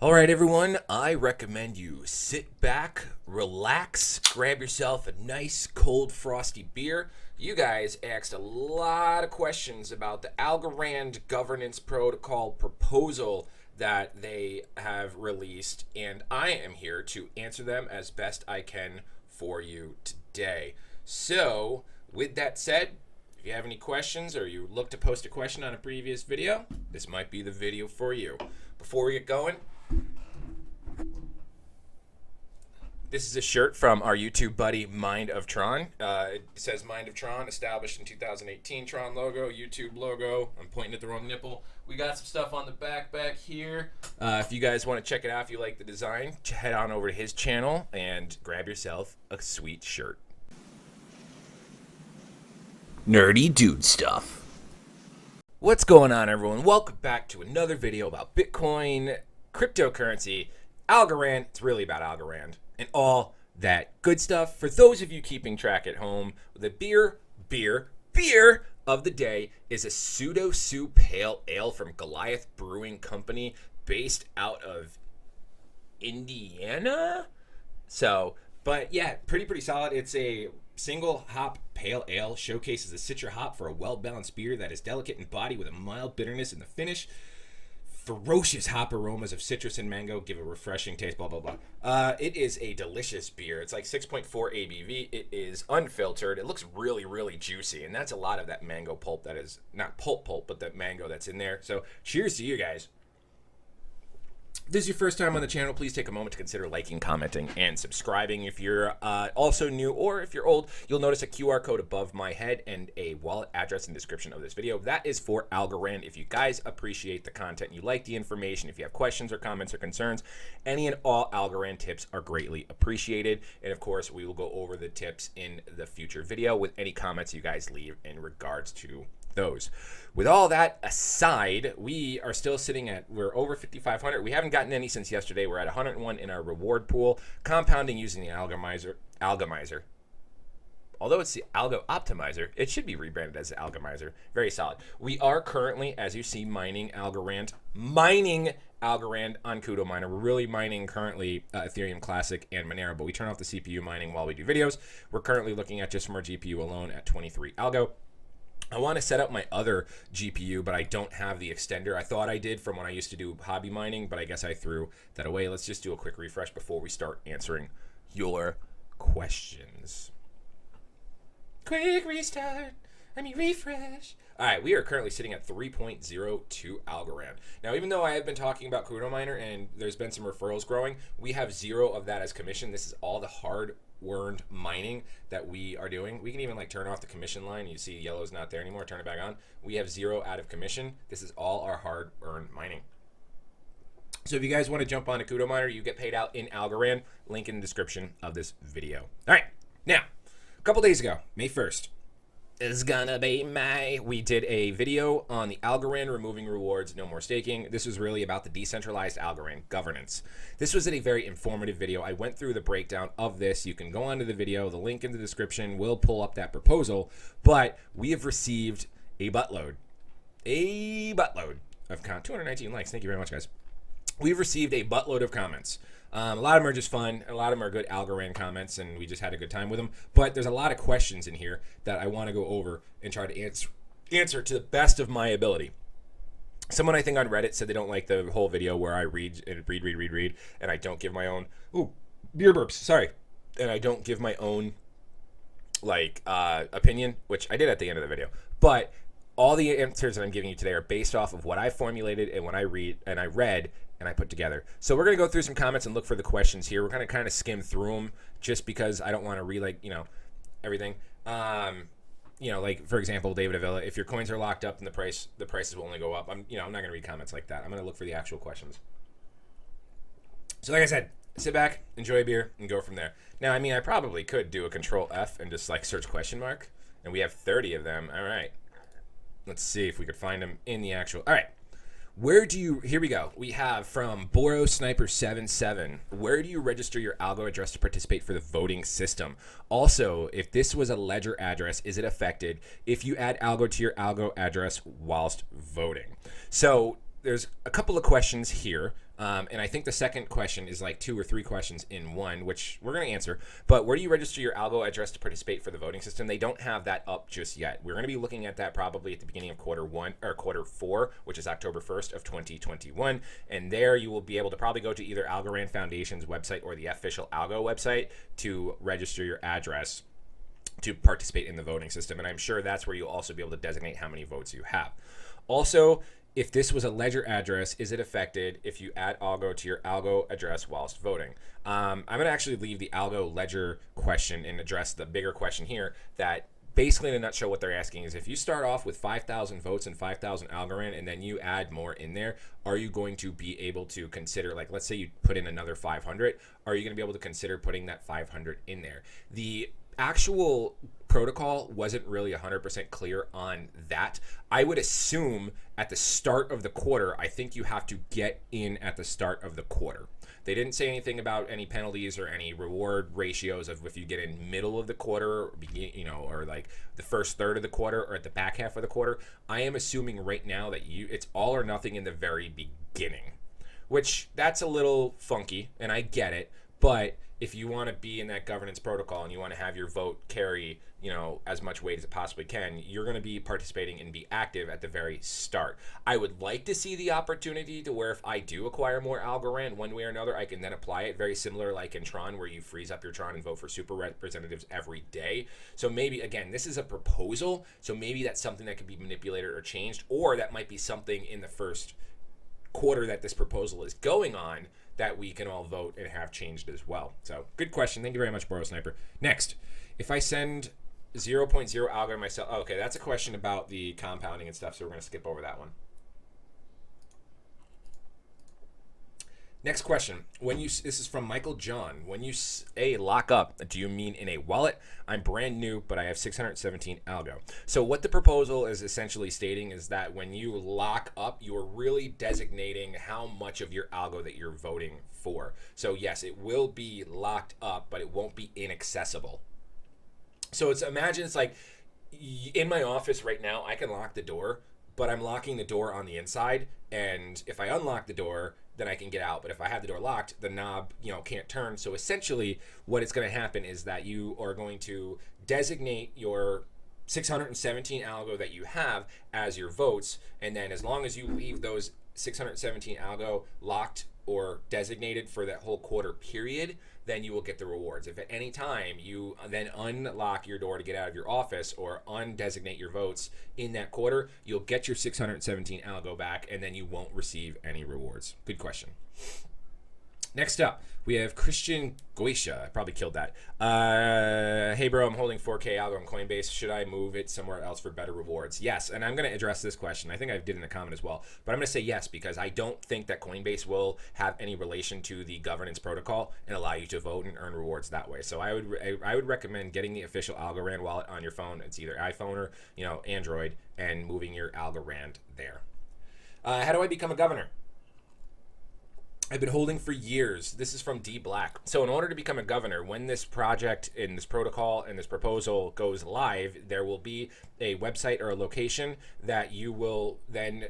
All right, everyone, I recommend you sit back, relax, grab yourself a nice cold frosty beer. You guys asked a lot of questions about the Algorand Governance Protocol Proposal that they have released, and I am here to answer them as best I can for you today. So, with that said, if you have any questions or you look to post a question on a previous video, this might be the video for you. Before we get going, this is a shirt from our YouTube buddy, Mind of Tron. It says Mind of Tron, established in 2018. Tron logo, YouTube logo. I'm pointing at the wrong nipple. We got some stuff on the back here. If you guys want to check it out, if you like the design, head on over to his channel and grab yourself a sweet shirt. Nerdy dude stuff. What's going on, everyone? Welcome back to another video about Bitcoin, cryptocurrency, Algorand. It's really about Algorand and all that good stuff. For those of you keeping track at home, the beer of the day is a Pseudo Sue Pale Ale from Goliath Brewing Company, based out of Indiana. So, but yeah, pretty solid. It's a single hop pale ale, showcases the Citra hop for a well-balanced beer that is delicate in body with a mild bitterness in the finish. Ferocious hop aromas of citrus and mango give a refreshing taste, blah, blah, blah. It is a delicious beer. It's like 6.4 ABV. It is unfiltered. It looks really juicy, and that's a lot of that mango pulp that is, not pulp, but that mango that's in there. So cheers to you guys. If this is your first time on the channel, please take a moment to consider liking, commenting, and subscribing. If you're also new or if you're old, you'll notice a QR code above my head and a wallet address in the description of this video. That is for Algorand. If you guys appreciate the content, you like the information, if you have questions or comments or concerns, any and all Algorand tips are greatly appreciated. And of course, we will go over the tips in the future video with any comments you guys leave in regards to those. With all that aside, we are still sitting at, we're over 5,500. We haven't gotten any since yesterday. We're at 101 in our reward pool, compounding using the Algomizer. Although it's the Algo Optimizer, it should be rebranded as the Algomizer. Very solid. We are currently, as you see, mining Algorand on CudoMiner. We're really mining currently Ethereum Classic and Monero, but we turn off the CPU mining while we do videos. We're currently looking at just from our GPU alone at 23 Algo. I want to set up my other GPU, but I don't have the extender. I thought I did from when I used to do hobby mining, but I guess I threw that away. Let's just do a quick refresh before we start answering your questions. Quick restart. Refresh. All right, we are currently sitting at 3.02 Algorand. Now, even though I have been talking about CudoMiner and there's been some referrals growing, we have 0 of that as commission. This is all the hard-earned mining that we are doing. We can even like turn off the commission line. You see yellow's not there anymore. Turn it back on. We have 0 out of commission. This is all our hard-earned mining. So if you guys want to jump on to CudoMiner, you get paid out in Algorand. Link in the description of this video. All right, now, a couple days ago, May 1st, is gonna be May. We did a video on the Algorand removing rewards, no more staking. This was really about the decentralized Algorand governance. This was a very informative video. I went through the breakdown of this. You can go onto the video. The link in the description will pull up that proposal. But we have received a buttload of 219 likes. Thank you very much, guys. We've received a buttload of comments. A lot of them are just fun. A lot of them are good Algorand comments, and we just had a good time with them. But there's a lot of questions in here that I want to go over and try to answer to the best of my ability. Someone I think on Reddit said they don't like the whole video where I read, and I don't give my own beer burps. Sorry, and I don't give my own opinion, which I did at the end of the video. But all the answers that I'm giving you today are based off of what I formulated and what I read and I read and I put together. So we're going to go through some comments and look for the questions here. We're going to kind of skim through them just because I don't want to read everything. Like for example, David Avila, if your coins are locked up and the prices will only go up. I'm not going to read comments like that. I'm going to look for the actual questions. So like I said, sit back, enjoy a beer, and go from there. Now, I probably could do a Control F and just search question mark, and we have 30 of them. All right. Let's see if we could find them in the actual. All right. Here we go. We have from Boro Sniper 77. Where do you register your Algo address to participate for the voting system? Also, if this was a ledger address, is it affected if you add Algo to your Algo address whilst voting? So there's a couple of questions here. And I think the second question is like 2 or 3 questions in one, which we're going to answer. But where do you register your Algo address to participate for the voting system? They don't have that up just yet. We're going to be looking at that probably at the beginning of quarter 4, which is October 1st of 2021. And there you will be able to probably go to either Algorand Foundation's website or the official Algo website to register your address to participate in the voting system. And I'm sure that's where you'll also be able to designate how many votes you have. Also, if this was a ledger address, is it affected if you add Algo to your Algo address whilst voting? I'm going to actually leave the Algo ledger question and address the bigger question here that basically in a nutshell what they're asking is if you start off with 5,000 votes and 5,000 Algorand and then you add more in there, are you going to be able to consider, like let's say you put in another 500, are you going to be able to consider putting that 500 in there? The actual protocol wasn't really 100% clear on that. I would assume at the start of the quarter, I think you have to get in at the start of the quarter. They didn't say anything about any penalties or any reward ratios of if you get in middle of the quarter, or like the first third of the quarter or at the back half of the quarter. I am assuming right now that it's all or nothing in the very beginning, which that's a little funky, and I get it, but if you want to be in that governance protocol and you want to have your vote carry, as much weight as it possibly can, you're going to be participating and be active at the very start. I would like to see the opportunity to where if I do acquire more Algorand one way or another, I can then apply it very similar like in Tron where you freeze up your Tron and vote for super representatives every day. So maybe, again, this is a proposal, so maybe that's something that could be manipulated or changed, or that might be something in the first quarter that this proposal is going on that we can all vote and have changed as well. So good question. Thank you very much, Boro Sniper. Next, if I send 0.0 Algorand myself, okay, that's a question about the compounding and stuff, so we're going to skip over that one. Next question. This is from Michael John. When you say lock up, do you mean in a wallet? I'm brand new, but I have 617 Algo. So what the proposal is essentially stating is that when you lock up, you're really designating how much of your Algo that you're voting for. So yes, it will be locked up, but it won't be inaccessible. So imagine it's like in my office right now, I can lock the door, but I'm locking the door on the inside. And if I unlock the door, then I can get out. But if I have the door locked, the knob, can't turn. So essentially what is going to happen is that you are going to designate your 617 Algo that you have as your votes. And then as long as you leave those 617 Algo locked or designated for that whole quarter period, then you will get the rewards. If at any time you then unlock your door to get out of your office or undesignate your votes in that quarter, you'll get your 617 Algo back and then you won't receive any rewards. Good question. Next up, we have Christian Goisha. I probably killed that. Hey, bro, I'm holding 4K Algo on Coinbase. Should I move it somewhere else for better rewards? Yes, and I'm going to address this question. I think I did in a comment as well. But I'm going to say yes because I don't think that Coinbase will have any relation to the governance protocol and allow you to vote and earn rewards that way. So I would recommend getting the official Algorand wallet on your phone. It's either iPhone or Android, and moving your Algorand there. How do I become a governor? I've been holding for years. This is from D Black. So in order to become a governor, when this project and this protocol and this proposal goes live, there will be a website or a location that you will then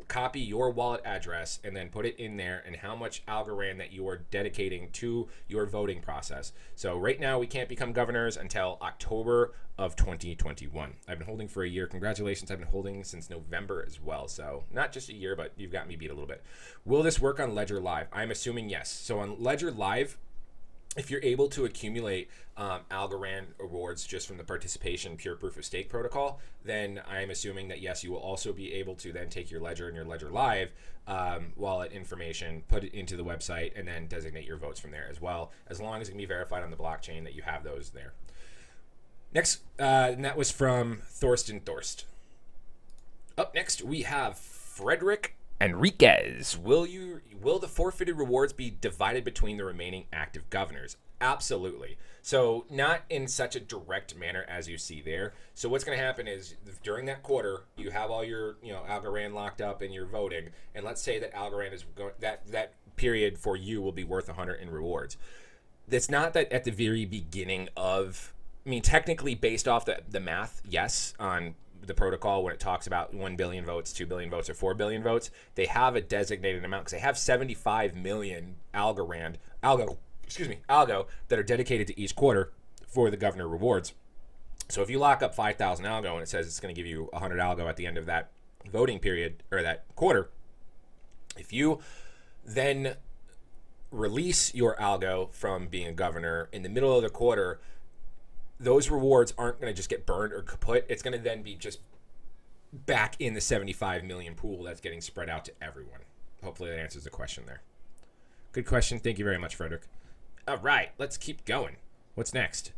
copy your wallet address and then put it in there and how much Algorand that you are dedicating to your voting process. So right now we can't become governors until October of 2021. I've been holding for a year. Congratulations. I've been holding since November as well. So not just a year, but you've got me beat a little bit. Will this work on Ledger Live? I'm assuming yes. So on Ledger Live, if you're able to accumulate Algorand rewards just from the participation pure proof of stake protocol, then I'm assuming that yes, you will also be able to then take your Ledger and your Ledger Live wallet information, put it into the website, and then designate your votes from there as well, as long as it can be verified on the blockchain that you have those there. Next, and that was from Thorsten Thorst. Up next, we have Frederick Enriquez. Will the forfeited rewards be divided between the remaining active governors? Absolutely. So not in such a direct manner as you see there. So what's going to happen is during that quarter, you have all your Algorand locked up and you're voting, and let's say that Algorand is that period for you will be worth 100 in rewards. It's not that at the very beginning of, technically based off the math, yes, on the protocol when it talks about 1 billion votes, 2 billion votes, or 4 billion votes. They have a designated amount because they have 75 million Algo that are dedicated to each quarter for the governor rewards. So if you lock up 5,000 Algo and it says it's going to give you 100 Algo at the end of that voting period or that quarter, if you then release your Algo from being a governor in the middle of the quarter, those rewards aren't going to just get burned or kaput. It's going to then be just back in the 75 million pool that's getting spread out to everyone. Hopefully that answers the question there. Good question. Thank you very much, Frederick. All right, let's keep going. What's next?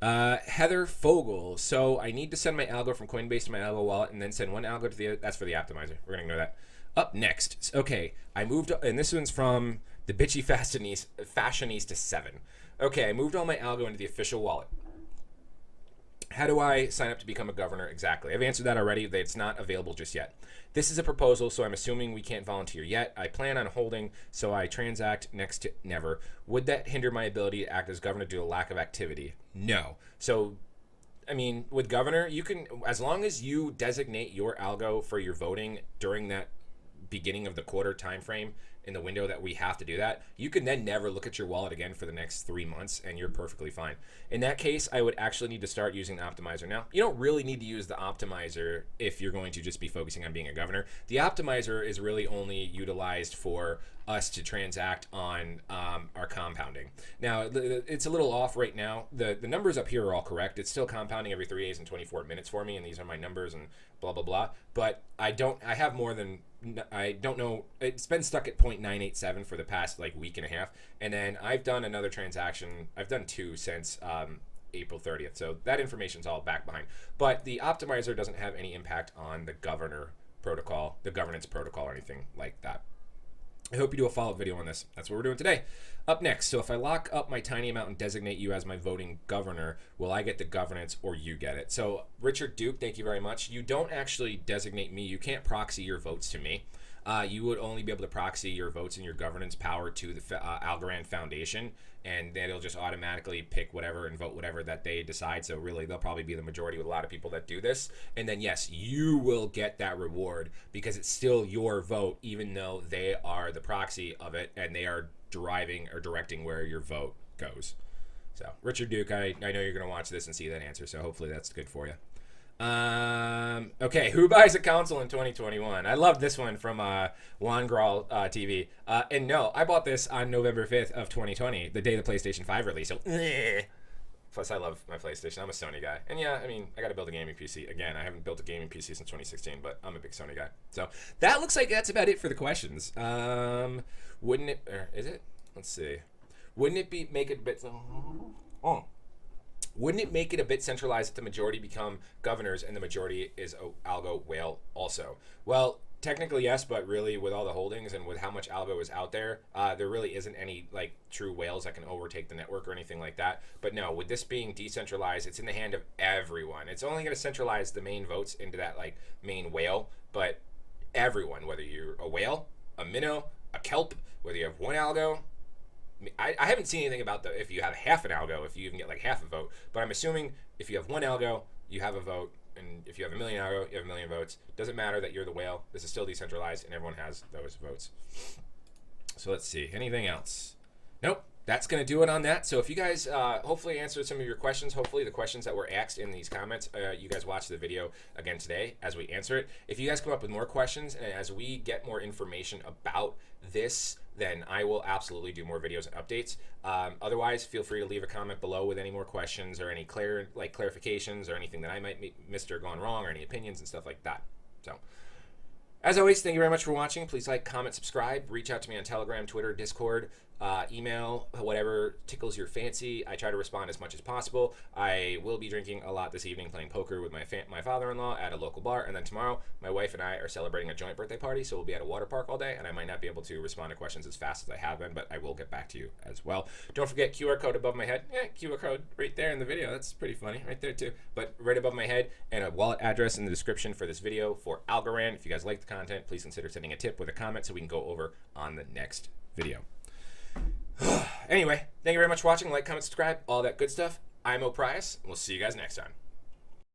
Heather Fogel. So I need to send my Algo from Coinbase to my Algo wallet and then send one Algo to the, that's for the optimizer. We're going to ignore that. Up next. Okay, I moved, and this one's from the bitchy fashionista 7. Okay, I moved all my Algo into the official wallet. How do I sign up to become a governor exactly? I've answered that already. It's not available just yet. This is a proposal, so I'm assuming we can't volunteer yet. I plan on holding, so I transact next to never. Would that hinder my ability to act as governor due to lack of activity? No. So, I mean, with governor, you can, as long as you designate your Algo for your voting during that beginning of the quarter time frame in the window that we have to do that, you can then never look at your wallet again for the next 3 months and you're perfectly fine. In that case, I would actually need to start using the optimizer. Now, you don't really need to use the optimizer if you're going to just be focusing on being a governor. The optimizer is really only utilized for us to transact on our compounding. Now, it's a little off right now. The numbers up here are all correct. It's still compounding every 3 days and 24 minutes for me, and these are my numbers and blah, blah, blah. But I have more than, I don't know, it's been stuck at 0.987 for the past like week and a half. And then I've done another transaction. I've done 2 since April 30th. So that information's all back behind. But the optimizer doesn't have any impact on the governor protocol, the governance protocol, or anything like that. I hope you do a follow-up video on this. That's what we're doing today. Up next, so if I lock up my tiny amount and designate you as my voting governor, will I get the governance or you get it? So Richard Duke, thank you very much. You don't actually designate me. You can't proxy your votes to me. You would only be able to proxy your votes and your governance power to the Algorand Foundation, and then it'll just automatically pick whatever and vote whatever that they decide. So really, they'll probably be the majority with a lot of people that do this. And then, yes, you will get that reward because it's still your vote, even though they are the proxy of it and they are driving or directing where your vote goes. So, Richard Duke, I know you're going to watch this and see that answer, so hopefully that's good for you. Okay, who buys a console in 2021? I love this one from Juan Grawl TV. And no, I bought this on November 5th of 2020, the day the PlayStation 5 released. So, plus I love my PlayStation. I'm a Sony guy. And yeah, I mean, I got to build a gaming PC. Again, I haven't built a gaming PC since 2016, but I'm a big Sony guy. So that looks like that's about it for the questions. Wouldn't it, or is it? Let's see. Wouldn't it make it a bit... Wouldn't it make it a bit centralized if the majority become governors and the majority is Algo whale also? Well, technically yes, but really with all the holdings and with how much Algo is out there, there really isn't any like true whales that can overtake the network or anything like that. But no, with this being decentralized, it's in the hand of everyone. It's only going to centralize the main votes into that like main whale, but everyone, whether you're a whale, a minnow, a kelp, whether you have one Algo, I haven't seen anything about if you have half an Algo, if you even get like half a vote. But I'm assuming if you have one Algo, you have a vote. And if you have a million Algo, you have a million votes. Doesn't matter that you're the whale. This is still decentralized, and everyone has those votes. So let's see. Anything else? Nope. That's going to do it on that. So if you guys hopefully answered some of your questions, hopefully the questions that were asked in these comments, you guys watch the video again today as we answer it. If you guys come up with more questions and as we get more information about this, then I will absolutely do more videos and updates. Otherwise, feel free to leave a comment below with any more questions or any clarifications or anything that I might missed or gone wrong or any opinions and stuff like that. So, as always, thank you very much for watching. Please like, comment, subscribe. Reach out to me on Telegram, Twitter, Discord, email, whatever tickles your fancy. I try to respond as much as possible. I will be drinking a lot this evening, playing poker with my father-in-law at a local bar. And then tomorrow, my wife and I are celebrating a joint birthday party, so we'll be at a water park all day, and I might not be able to respond to questions as fast as I have been, but I will get back to you as well. Don't forget QR code above my head. Yeah, QR code right there in the video. That's pretty funny right there too. But right above my head, and a wallet address in the description for this video for Algorand. If you guys like the content, please consider sending a tip with a comment so we can go over on the next video. Anyway, thank you very much for watching. Like, comment, subscribe, all that good stuff. I'm O'Prius, and we'll see you guys next time.